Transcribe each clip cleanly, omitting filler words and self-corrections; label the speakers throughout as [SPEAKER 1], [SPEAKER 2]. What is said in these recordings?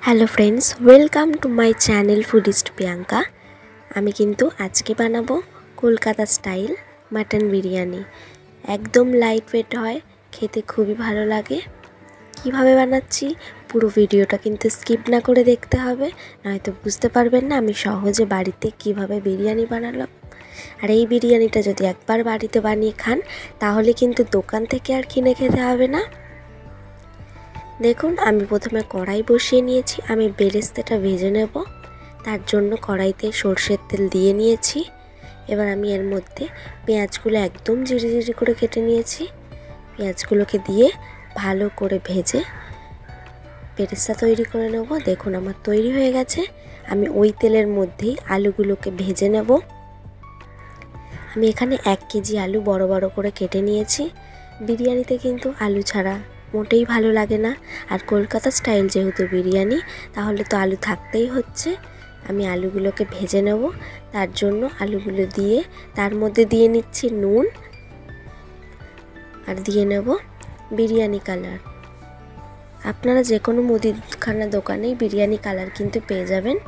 [SPEAKER 1] Hello friends welcome to my channel foodist Priyanka. आमी किन्तु आज के बानाबो कलकाता स्टाइल मटन बिरियानी। एकदम लाइट वेट है, खेते खूबी भालो लागे। किभाबे बानाच्छि पुरो भिडियोटा किन्तु स्किप ना करे देखते हबे, नयतो बुझते पारबेन ना आमी सहजे बाड़ीते किभाबे बिरियानी बानालाम। और ये बिरियानीटा यदि एकबार बाड़ीते बानिये खान ताहले किन्तु दोकान थेके आर किने खेते हबे ना। देखुन आमी प्रथमे कड़ाई बसिए निएछि, आमी बेरेस्ताटा भेजे नेब। तार जोन्नो कड़ाईते सर्षेर तेल दिए निएछि। एबार आमी एर मध्य पेঁয়াজগুলো एकदम झिरि झिरि करे केटे निएछि। पेঁয়াজগুলোকে दिए भालो करे भेजे बेरेस्ता तैरी करे नेब। देखुन आमार तैरी हये गेछे। आमी ओई तेलेर मध्येई आलुगुलोके भेजे नेब। आमी एखाने 1 केजी आलू बड़ो बड़ो करे केटे निएछि। बिरियानिते किन्तु आलू छाड़ा मोटेई भालो लागे ना, और कलकाता स्टाइल जेहेतु बिरियानी ताहले तो आलू थाकतेई होच्छे। आमी आलूगुलोके भेजे नेब। तार जोन्नो आलूगुलो दिए तार मध्य दिए निচ্ছি নুন और दिए नेब बिरियानी कालार। आपनारा जे कोनो मुदिखाना दोकानेई बिरियानी कालार किन्तु पेये जाबेन।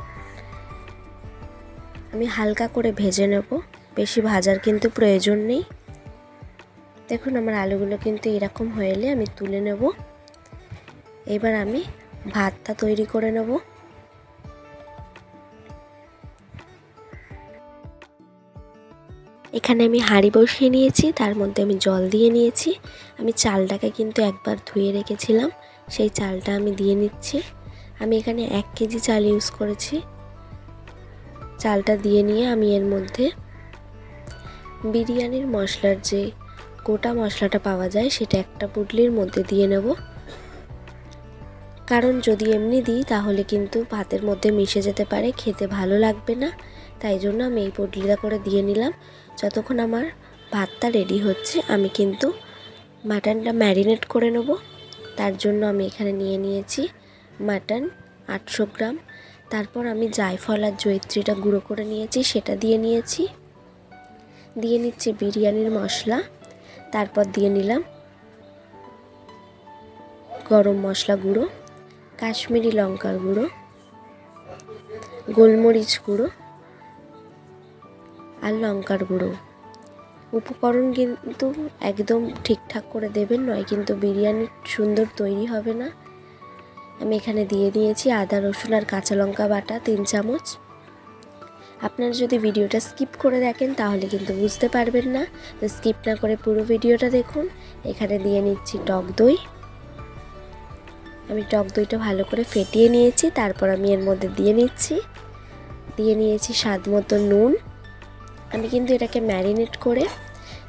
[SPEAKER 1] आमी हालका करे भेजे नेब, बेशी भाजार किन्तु प्रयोजन नेই। देखुन आमार आलूगुलो किन्तु एरकम हये एले आमी तुले नेब। एबार आमी भातटा तैरी करे नेब। एखाने आमी हाঁড়ি बसिए निएछि, तार मध्य आमी जल दिए निएछि। आमी चालटाके किन्तु एकबार धुए रेखेछिलाम, सेई चालटा आमी दिए निচ্ছি। आमी एखाने 1 केजी चाल इउज करेछि। चालटा दिए निয়ে आमी एर मध्य बिरियानिर मशलार जे गोटा मशलाटा पावा जाए सेटा एकटा पुटलिर मध्य दिए नेब। कारण यदि एमनि दिई ताहले किन्तु भातेर मध्य मिशे जेते पारे, खेते भालो लागबे ना। ताई जोन्नो आमी एई पुटलिटा करे दिए निलाम। যতক্ষণ আমার ভাতটা রেডি হচ্ছে আমি কিন্তু মাটনটা ম্যারিনেট করে নেব। তার জন্য আমি এখানে নিয়ে নিয়েছি মাটন 800 গ্রাম। তারপর আমি জায়ফল আর জয়িত্রীটা গুঁড়ো করে নিয়েছি, সেটা দিয়ে নিয়েছি। দিয়ে নিচ্ছি বিরিয়ানির মশলা। তারপর দিয়ে নিলাম গরম মশলা গুঁড়ো, কাশ্মীরি লঙ্কার গুঁড়ো, গোলমরিচ গুঁড়ো আর লঙ্কার গুঁড়ো। উপকরণ কিন্তু একদম ঠিকঠাক করে দেবেন, নয় কিন্তু বিরিয়ানি সুন্দর তৈরি হবে না। আমি এখানে দিয়ে দিয়েছি আদা রসুন আর কাঁচা লঙ্কা বাটা 3 চামচ। আপনারা যদি ভিডিওটা স্কিপ করে দেখেন তাহলে কিন্তু বুঝতে পারবেন না, তো স্কিপ না করে পুরো ভিডিওটা দেখুন। এখানে দিয়ে নিচ্ছি টক দই। আমি টক দইটা ভালো করে ফেটিয়ে নিয়েছি। তারপর আমি এর মধ্যে দিয়ে নিয়েছি স্বাদ মতো নুন। আমি কিন্তু এটাকে ম্যারিনেট করে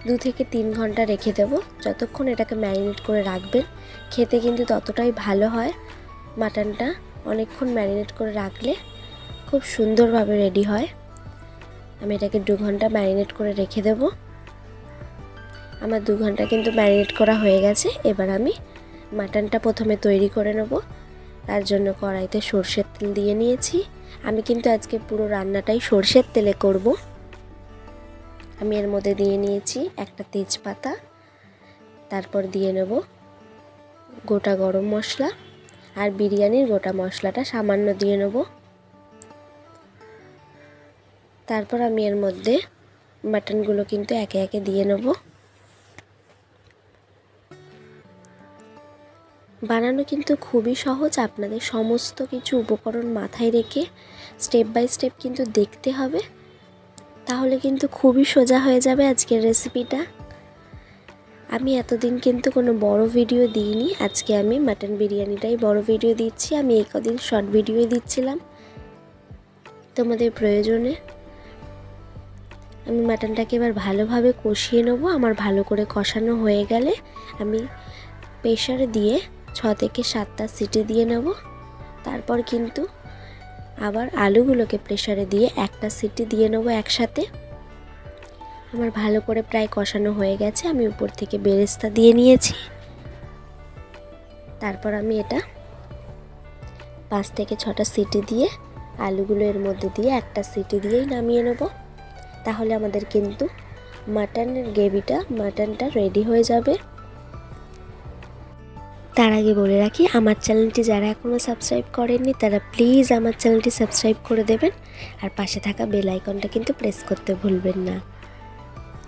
[SPEAKER 1] 2 থেকে 3 ঘন্টা রেখে দেব। যতক্ষণ এটাকে ম্যারিনেট করে রাখবেন খেতে কিন্তু ততটাই ভালো হয়। মাটনটা অনেকক্ষণ ম্যারিনেট করে রাখলে খুব সুন্দরভাবে রেডি হয়। আমি এটাকে 2 ঘন্টা ম্যারিনেট করে রেখে দেব। আমার 2 ঘন্টা কিন্তু ম্যারিনেট করা হয়ে গেছে। এবার আমি মাটনটা প্রথমে তৈরি করে নেব। তার জন্য কড়াইতে সরষের তেল দিয়ে নিয়েছি। আমি কিন্তু আজকে পুরো রান্নাটাই সরষের তেলে করব। আমি এর মধ্যে দিয়ে নিয়েছি একটা তেজপাতা। তারপর দিয়ে নেব গোটা গরম মশলা আর বিরিয়ানির গোটা মশলাটা সামান্য দিয়ে নেব। তারপর আমি এর মধ্যে মাটনগুলো কিন্তু একে একে দিয়ে নেব। বানানো কিন্তু খুবই সহজ। আপনাদের সমস্ত কিছু উপকরণ মাথায় রেখে স্টেপ বাই স্টেপ কিন্তু দেখতে হবে, তাহলে কিন্তু খুবই সোজা হয়ে যাবে আজকের রেসিপিটা। আমি এতদিন কিন্তু কোনো বড় ভিডিও দিইনি, আজকে আমি মাটন বিরিয়ানিটাই বড় ভিডিও দিচ্ছি। আমি এই কদিন শর্ট ভিডিওই দিচ্ছিলাম তোমাদের প্রয়োজনে। আমি মাটনটাকে এবার ভালোভাবে কষিয়ে নেব। আমার ভালো করে কষানো হয়ে গেলে আমি প্রেসারে দিয়ে 6 থেকে 7টা সিটি দিয়ে নেব। তারপর কিন্তু আবার আলুগুলোকে প্রেসারে দিয়ে একটা সিটি দিয়ে নেব একসাথে। আমার ভালো করে প্রায় কষানো হয়ে গেছে। আমি উপর থেকে বেরেস্তা দিয়ে নিয়েছি। তারপর আমি এটা 5 থেকে 6টা সিটি দিয়ে আলুগুলো এর মধ্যে দিয়ে একটা সিটি দিয়েই নামিয়ে নেব। তাহলে আমাদের কিন্তু মাটনের গ্রেভিটা মাটনটা রেডি হয়ে যাবে। তার আগে বলে রাখি, আমার চ্যানেলটি যারা এখনও সাবস্ক্রাইব করেননি তারা প্লিজ আমার চ্যানেলটি সাবস্ক্রাইব করে দেবেন, আর পাশে থাকা বেল আইকনটা কিন্তু প্রেস করতে ভুলবেন না।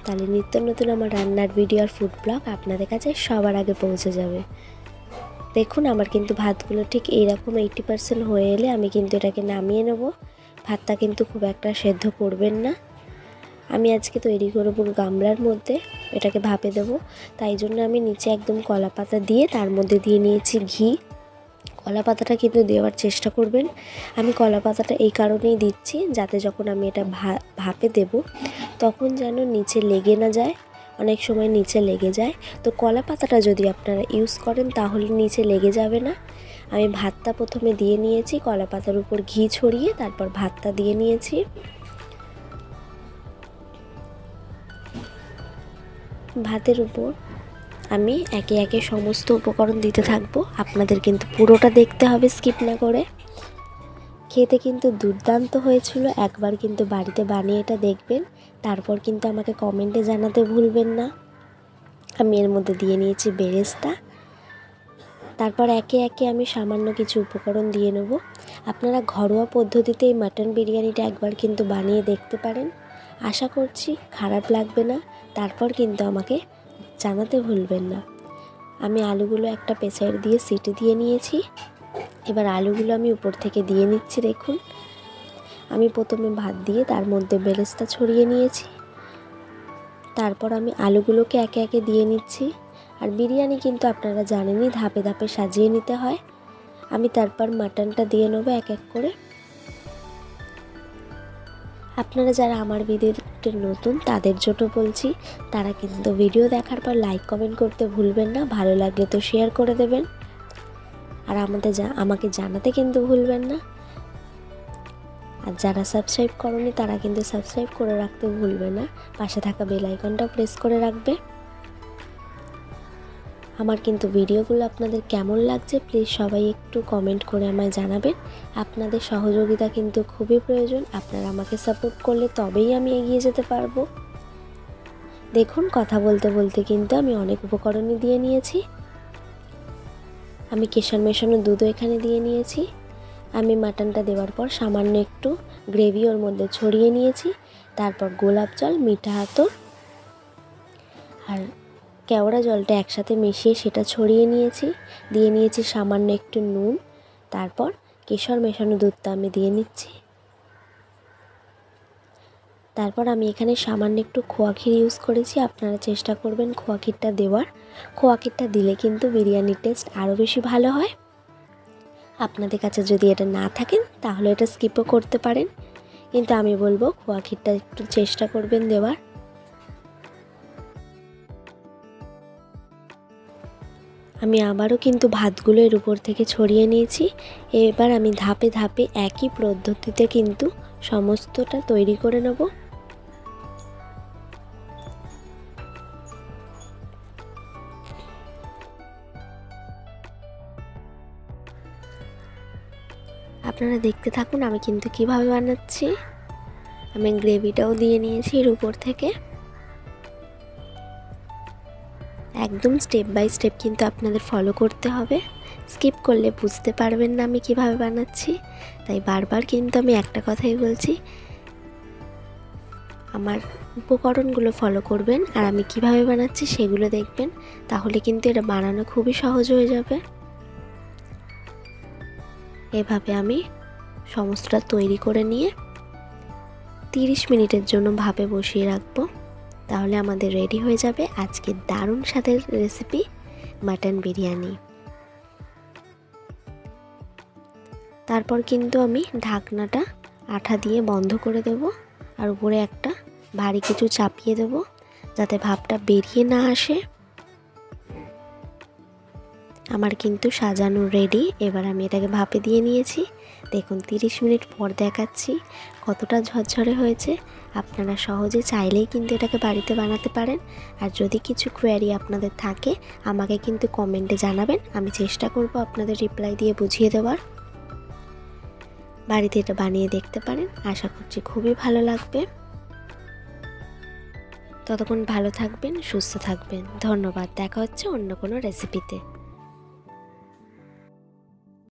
[SPEAKER 1] তাহলে নিত্য নতুন আমার রান্নার ভিডিও আর ফুড ব্লগ আপনাদের কাছে সবার আগে পৌঁছে যাবে। দেখুন আমার কিন্তু ভাতগুলো ঠিক এইরকম 80% হয়ে এলে আমি কিন্তু এটাকে নামিয়ে নেব। ভাতটা কিন্তু খুব একটা সেদ্ধ করবেন না। আমি আজকে তৈরি করব গামলার মধ্যে, এটাকে ভাপে দেবো। তাই জন্য আমি নিচে একদম কলা পাতা দিয়ে তার মধ্যে দিয়ে নিয়েছি ঘি। কলা পাতাটা কিন্তু দেওয়ার চেষ্টা করবেন। আমি কলা পাতাটা এই কারণেই দিচ্ছি যাতে যখন আমি এটা ভাপে দেব তখন যেন নিচে লেগে না যায়। অনেক সময় নিচে লেগে যায়, তো কলা পাতাটা যদি আপনারা ইউজ করেন তাহলে নিচে লেগে যাবে না। আমি ভাতটা প্রথমে দিয়ে নিয়েছি, কলা পাতার উপর ঘি ছড়িয়ে তারপর ভাতটা দিয়ে নিয়েছি। ভাতের উপর আমি একে একে সমস্ত উপকরণ দিতে থাকবো। আপনাদের কিন্তু পুরোটা দেখতে হবে স্কিপ না করে। খেতে কিন্তু দুর্দান্ত হয়েছিল, একবার কিন্তু বাড়িতে বানিয়ে এটা দেখবেন, তারপর কিন্তু আমাকে কমেন্টে জানাতে ভুলবেন না। আমি এর মধ্যে দিয়ে নিয়েছি বেরেস্তা। তারপর একে একে আমি সামান্য কিছু উপকরণ দিয়ে নেব। আপনারা ঘরোয়া পদ্ধতিতে এই মাটন বিরিয়ানিটা একবার কিন্তু বানিয়ে দেখতে পারেন, আশা করছি খারাপ লাগবে না। তারপর কিন্তু আমাকে জানাতে ভুলবেন না। আমি আলুগুলো একটা প্রেসার দিয়ে সিটি দিয়ে নিয়েছি। এবার আলুগুলো আমি উপর থেকে দিয়ে নিচ্ছি। দেখুন আমি প্রথমে ভাত দিয়ে তার মধ্যে বেরেস্তা ছড়িয়ে নিয়েছি, তারপর আমি আলুগুলোকে একে একে দিয়ে নিচ্ছি। আর বিরিয়ানি কিন্তু আপনারা জানেনই ধাপে ধাপে সাজিয়ে নিতে হয়। আমি তারপর মাটনটা দিয়ে নেবো এক এক করে। আপনারা যারা আমার ভিডিওতে নতুন তাদের জন্য বলছি, তারা কিন্তু ভিডিও দেখার পর লাইক কমেন্ট করতে ভুলবেন না, ভালো লাগলে তো শেয়ার করে দেবেন, আর আমাকে জানাতে কিন্তু ভুলবেন না। আর যারা সাবস্ক্রাইব করনি তারা কিন্তু সাবস্ক্রাইব করে রাখতে ভুলবে না, পাশে থাকা বেল আইকনটাও প্রেস করে রাখবে। আমার কিন্তু ভিডিওগুলো আপনাদের কেমন লাগছে প্লিজ সবাই একটু কমেন্ট করে আমায় জানাবেন। আপনাদের সহযোগিতা কিন্তু খুবই প্রয়োজন, আপনারা আমাকে সাপোর্ট করলে তবেই আমি এগিয়ে যেতে পারবো। দেখুন কথা বলতে বলতে কিন্তু আমি অনেক উপকরণই দিয়ে নিয়েছি। আমি কেশর মেশানো দুধও এখানে দিয়ে নিয়েছি। আমি মাটনটা দেওয়ার পর সামান্য একটু গ্রেভি ওর মধ্যে ছড়িয়ে নিয়েছি। তারপর গোলাপ জল, মিঠা আতর আর কেওড়া জলটা একসাথে মিশিয়ে সেটা ছড়িয়ে নিয়েছি। দিয়ে নিয়েছি সামান্য একটু নুন। তারপর কেশর মেশানো দুধটা আমি দিয়ে নিচ্ছি। তারপর আমি এখানে সামান্য একটু খোয়া ক্ষীর ইউজ করেছি, আপনারা চেষ্টা করবেন খোয়া ক্ষীরটা দেওয়ার। খোয়া ক্ষীরটা দিলে কিন্তু বিরিয়ানির টেস্ট আরও বেশি ভালো হয়। আপনাদের কাছে যদি এটা না থাকেন তাহলে এটা স্কিপও করতে পারেন, কিন্তু আমি বলবো খোয়া ক্ষীরটা একটু চেষ্টা করবেন দেওয়ার। আমি আবারও কিন্তু ভাতগুলো এর উপর থেকে ছড়িয়ে নিয়েছি। এবার আমি ধাপে ধাপে একই পদ্ধতিতে কিন্তু সমস্তটা তৈরি করে নেব। আপনারা দেখতে থাকুন আমি কিন্তু কিভাবে বানাচ্ছি। আমি গ্রেভিটাও দিয়ে নিয়েছি এর উপর থেকে। একদম স্টেপ বাই স্টেপ কিন্তু আপনাদের ফলো করতে হবে, স্কিপ করলে বুঝতে পারবেন না আমি কিভাবে বানাচ্ছি। তাই বারবার কিন্তু আমি একটা কথাই বলছি, আমার উপকরণগুলো ফলো করবেন আর আমি কিভাবে বানাচ্ছি সেগুলো দেখবেন, তাহলে কিন্তু এটা বানানো খুবই সহজ হয়ে যাবে। এভাবে আমি সমস্তটা তৈরি করে নিয়ে 30 মিনিটের জন্য ভাপে বসিয়ে রাখবো। তাহলে আমাদের রেডি হয়ে যাবে আজকে দারুণ স্বাদের রেসিপি মাটন বিরিয়ানি। তারপর কিন্তু আমি ঢাকনাটা আঠা দিয়ে বন্ধ করে দেব, আর উপরে একটা ভারী কিছু চাপিয়ে দেব যাতে ভাপটা বেরিয়ে না আসে। আমার কিন্তু সাজানো রেডি। এবার আমি এটাকে ভাপে দিয়ে নিয়েছি। দেখুন 30 মিনিট পর দেখাচ্ছি কতটা ঝরঝরে হয়েছে। আপনারা সহজে চাইলেই কিন্তু এটাকে বাড়িতে বানাতে পারেন। আর যদি কিছু কোয়েরি আপনাদের থাকে আমাকে কিন্তু কমেন্টে জানাবেন, আমি চেষ্টা করব আপনাদের রিপ্লাই দিয়ে বুঝিয়ে দেওয়ার। বাড়িতে এটা বানিয়ে দেখতে পারেন, আশা করছি খুবই ভালো লাগবে। ততক্ষণ ভালো থাকবেন, সুস্থ থাকবেন। ধন্যবাদ, দেখা হচ্ছে অন্য কোনো রেসিপিতে।